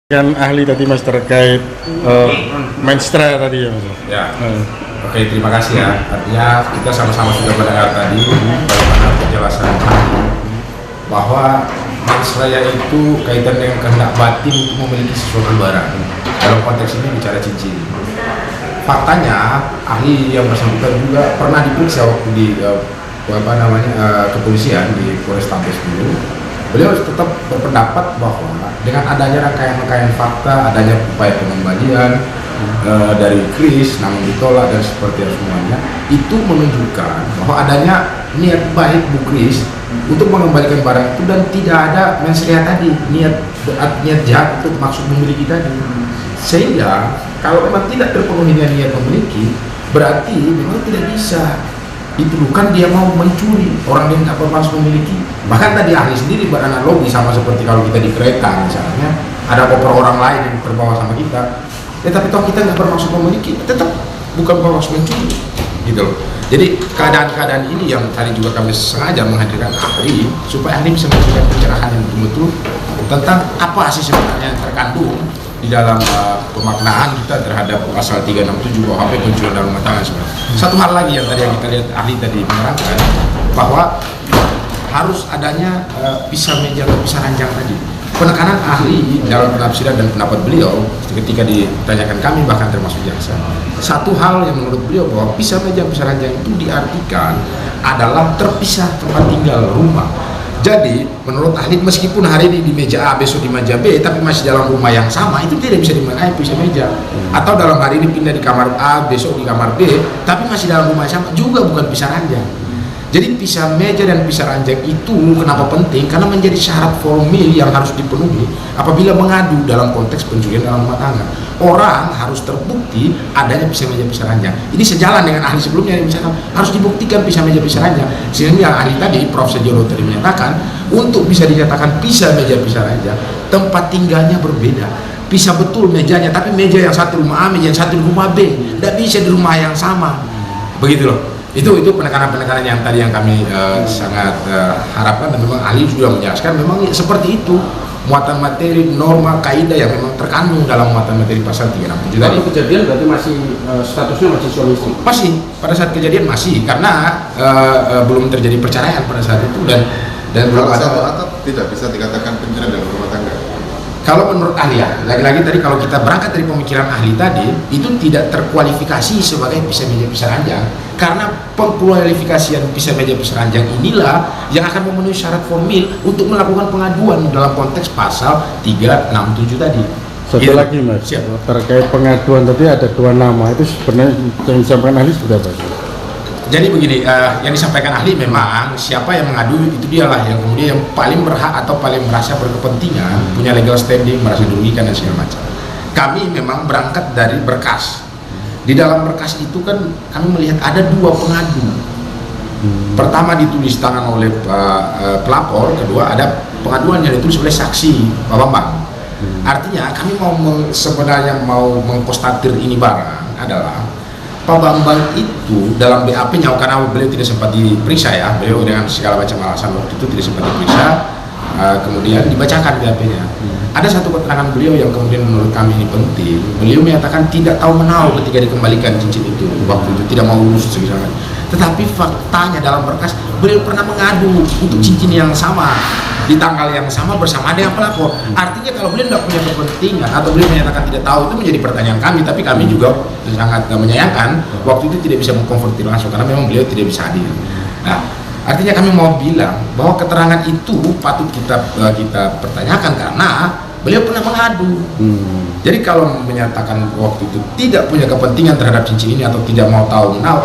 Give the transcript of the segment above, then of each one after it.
Kan ahli tadi Mas terkait menstra tadi ya Mas. Ya. Oke, terima kasih ya. Artinya kita sama-sama sudah mendengar tadi bagaimana penjelasan bahwa menstra itu kaitan dengan kehendak batin untuk memiliki sesuatu barang. Dalam konteks ini bicara cincin. Faktanya ahli yang bersangkutan juga pernah diperiksa waktu di kepolisian di Polrestabes dulu. Beliau tetap berpendapat bahwa dengan adanya rangkaian fakta, adanya upaya pengembalian dari Kris namun ditolak dan seperti itu semuanya, itu menunjukkan bahwa adanya niat baik Bu Kris untuk mengembalikan barang itu dan tidak ada mensrea tadi, niat jahat untuk maksud memiliki tadi. Sehingga kalau memang tidak terpenuhi dengan niat memiliki, berarti memang tidak bisa dituduhkan dia mau mencuri, orang yang tidak bermaksud memiliki. Bahkan tadi ahli sendiri beranalogi sama seperti kalau kita di kereta misalnya, ada koper orang lain yang terbawa sama kita, tapi toh kita nggak bermaksud memiliki, tetap bukan bermaksud mencuri, gitu loh. Jadi keadaan-keadaan ini yang tadi juga kami sengaja menghadirkan ahli supaya ahli bisa memberikan pencerahan yang betul-betul tentang apa sih sebenarnya yang terkandung di dalam pemaknaan kita terhadap pasal 367 KUHP pencurian dalam rumah tangga sebenarnya. Satu hal lagi yang tadi yang kita lihat ahli tadi menerangkan bahwa harus adanya pisah meja atau pisah ranjang tadi. Penekanan ahli dalam penafsiran dan pendapat beliau ketika ditanyakan kami bahkan termasuk jaksa. Satu hal yang menurut beliau bahwa pisah meja pisah ranjang itu diartikan adalah terpisah tempat tinggal rumah. Jadi menurut ahli meskipun hari ini di meja A besok di meja B tapi masih dalam rumah yang sama, itu tidak bisa dimaknai pisah meja. Atau dalam hari ini pindah di kamar A besok di kamar B tapi masih dalam rumah yang sama, juga bukan pisah ranjang. Jadi pisah meja dan pisah ranjang itu kenapa penting? Karena menjadi syarat formil yang harus dipenuhi apabila mengadu dalam konteks pencurian dalam rumah tangga. Orang harus terbukti adanya pisah meja pisah ranjang. Ini sejalan dengan ahli sebelumnya yang misalkan harus dibuktikan pisah meja pisah ranjang. Sehingga yang ahli tadi Prof. Sejolo tadi menyatakan untuk bisa dinyatakan pisah meja pisah ranjang, tempat tinggalnya berbeda. Pisah betul mejanya, tapi meja yang satu rumah A, meja yang satu rumah B, tidak bisa di rumah yang sama. Begitu loh. Itu penekanan-penekanan yang tadi yang kami sangat harapkan, dan memang ahli juga menjelaskan memang seperti itu muatan materi, norma, kaidah yang memang terkandung dalam muatan materi pasal 367 tadi. Kejadian berarti masih statusnya masih suami istri? Masih, pada saat kejadian masih, karena belum terjadi perceraian pada saat itu dan belum ada. Atau tidak bisa dikatakan pencurian dalam rumah tangga. Kalau menurut ahli ya, lagi-lagi tadi kalau kita berangkat dari pemikiran ahli tadi, itu tidak terkualifikasi sebagai pisah meja pisah ranjang, karena pengkualifikasian pisah meja pisah ranjang inilah yang akan memenuhi syarat formil untuk melakukan pengaduan dalam konteks pasal 367 tadi. Satu Gitu. lagi Mas, Siap. terkait pengaduan tadi ada dua nama, itu sebenarnya yang disampaikan ahli sudah apa? Jadi begini, yang disampaikan ahli memang siapa yang mengadu itu dialah yang kemudian yang paling berhak atau paling merasa berkepentingan, punya legal standing, merasa dirugikan dan segala macam. Kami memang berangkat dari berkas. Di dalam berkas itu kan kami melihat ada dua pengadu. Pertama ditulis tangan oleh pelapor, kedua ada pengaduan yang ditulis oleh saksi Pak Bambang. Artinya kami sebenarnya mau mengkonstatir ini barang adalah Pak Bambang itu dalam BAP-nya, karena beliau tidak sempat diperiksa ya, beliau dengan segala macam alasan waktu itu tidak sempat diperiksa, kemudian dibacakan BAP-nya. Ada satu keterangan beliau yang kemudian menurut kami ini penting. Beliau menyatakan tidak tahu menahu ketika dikembalikan cincin itu waktu itu, tidak mau urus misalnya. Tetapi faktanya dalam berkas beliau pernah mengadu untuk cincin yang sama di tanggal yang sama bersama dengan pelapor. Artinya kalau beliau tidak punya kepentingan atau beliau menyatakan tidak tahu, itu menjadi pertanyaan kami, tapi kami juga sangat menyayangkan waktu itu tidak bisa mengkonfrontir langsung karena memang beliau tidak bisa hadir. Nah, artinya kami mau bilang bahwa keterangan itu patut kita pertanyakan karena beliau pernah mengadu. Jadi kalau menyatakan waktu itu tidak punya kepentingan terhadap cincin ini atau tidak mau tahu menahu,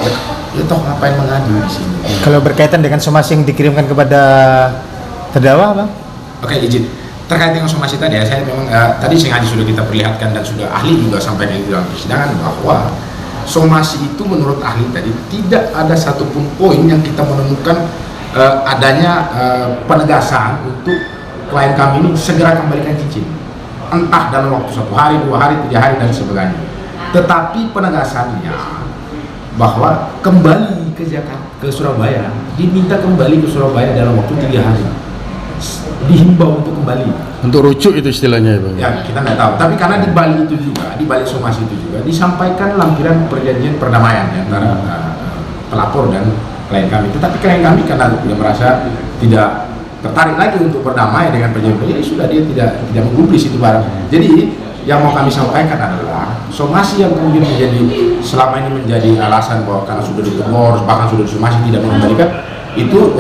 ya toh ngapain mengadu di sini? Kalau berkaitan dengan somasi yang dikirimkan kepada terdakwa, Bang? Oke, izin. Terkait dengan somasi tadi ya, saya memang tadi sengaja sudah kita perlihatkan dan sudah ahli juga sampaikan di dalam persidangan bahwa somasi itu menurut ahli tadi tidak ada satupun poin yang kita menemukan adanya penegasan untuk klien kami ini segera kembalikan cincin, entah dalam waktu 1 hari, 2 hari, 3 hari dan sebagainya. Tetapi penegasannya bahwa kembali ke Jakarta, ke Surabaya, diminta kembali ke Surabaya dalam waktu 3 hari. dihimbau untuk kembali. Untuk rujuk itu istilahnya ya Bang. Ya kita nggak tahu. Tapi karena di Bali itu juga, di balik somasi itu juga disampaikan lampiran perjanjian perdamaian ya, antara pelapor dan klien kami. Tetapi klien kami karena dia merasa tidak tertarik lagi untuk berdamai dengan perjanjian, sudah dia tidak menggubris itu barang. Jadi yang mau kami sampaikan adalah somasi yang kemudian selama ini menjadi alasan bahwa karena sudah ditegur, bahkan sudah disomasi tidak mengembalikan, itu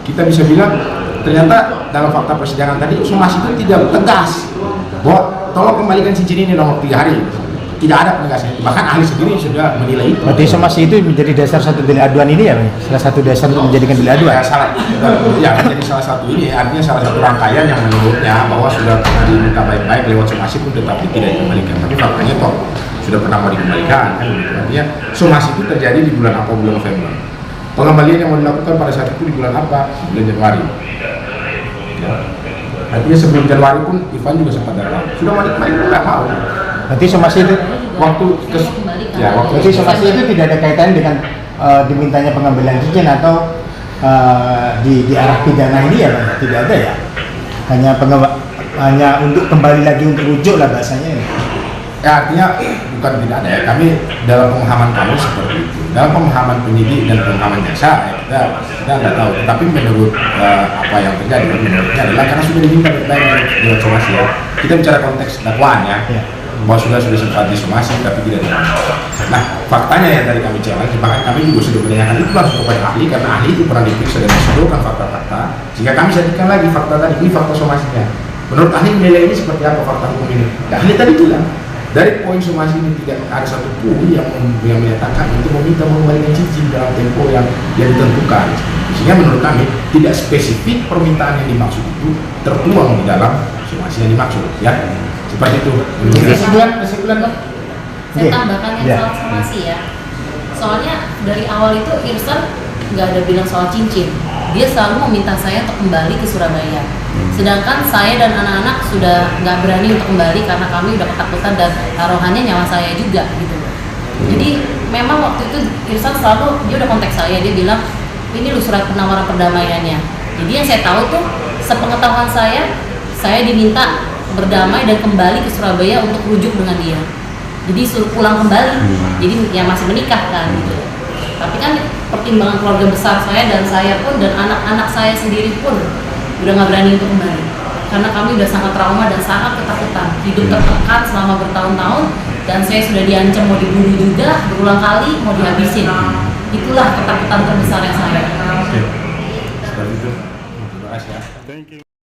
kita bisa bilang ternyata dalam fakta persidangan tadi somasi itu tidak tegas bahwa tolong kembalikan cincin ini dalam 3 hari. Tidak ada penegasan, bahkan ahli sendiri sudah menilai itu. Berarti somasi itu menjadi dasar satu delik aduan ini ya Bang? Salah satu dasar untuk menjadikan delik aduan? Ya, menjadi salah satu ini, artinya salah satu rangkaian yang menurutnya bahwa sudah pernah diminta baik-baik lewat somasi pun tetapi tidak dikembalikan. Tapi faktanya toh sudah pernah mau dikembalikan kan gitu. Artinya somasi itu terjadi di bulan apa? Bulan November. Pengembalian yang mau dilakukan pada saat itu di bulan apa? Bulan Januari. Ya. Artinya sebelum Januari pun Ivan juga sempat datang. Sudah mau dikembalikan, nggak mau. Berarti somasi itu waktu somasi itu tidak ada kaitan dengan dimintanya pengambilan cincin atau di arah pidana ini ya Bang? Tidak ada ya? Hanya untuk kembali lagi untuk rujuk lah bahasanya ya? Ya artinya bukan tidak ada ya, kami dalam pemahaman kami seperti itu. Dalam pemahaman penyidik dan pemahaman jaksa ya, kita nggak tahu. Tapi menurut apa yang terjadi menurutnya adalah karena sudah diminta baik-baik dengan somasi ya. Kita bicara konteks dakwaan ya. Bahwa sudah sempat disomasi tapi tidak dilakukan. Nah faktanya yang tadi kami challenge, bahkan kami juga sudah menanyakan itu langsung kepada ahli karena ahli itu pernah diperiksa dan disodorkan fakta-fakta sehingga kami sajikan lagi fakta tadi, ini fakta somasinya. Menurut ahli nilai ini seperti apa fakta hukum ini? Nah, ahli tadi bilang dari poin somasi ini tidak ada satu pun yang menyatakan untuk meminta mengembalikan cincin dalam tempo yang ditentukan, sehingga menurut kami tidak spesifik permintaan yang dimaksud itu tertuang di dalam somasi yang dimaksud ya. Seperti itu. Kesimpulan Bang? Saya tambahkan yang soal somasi ya. Soalnya dari awal itu Irsan nggak ada bilang soal cincin. Dia selalu meminta saya untuk kembali ke Surabaya. Sedangkan saya dan anak-anak sudah nggak berani untuk kembali karena kami udah ketakutan dan taruhannya nyawa saya juga gitu. Jadi memang waktu itu Irsan selalu dia udah kontak saya, dia bilang ini lu surat penawaran perdamaiannya. Jadi yang saya tahu tuh sepengetahuan saya diminta berdamai dan kembali ke Surabaya untuk rujuk dengan dia. Jadi suruh pulang kembali. Jadi ya masih menikah kan gitu. Tapi kan pertimbangan keluarga besar saya dan saya pun dan anak-anak saya sendiri pun udah nggak berani untuk kembali. Karena kami udah sangat trauma dan sangat ketakutan. Hidup tertekan selama bertahun-tahun dan saya sudah diancam mau dibunuh juga berulang kali, mau dihabisin. Itulah ketakutan terbesarnya saya.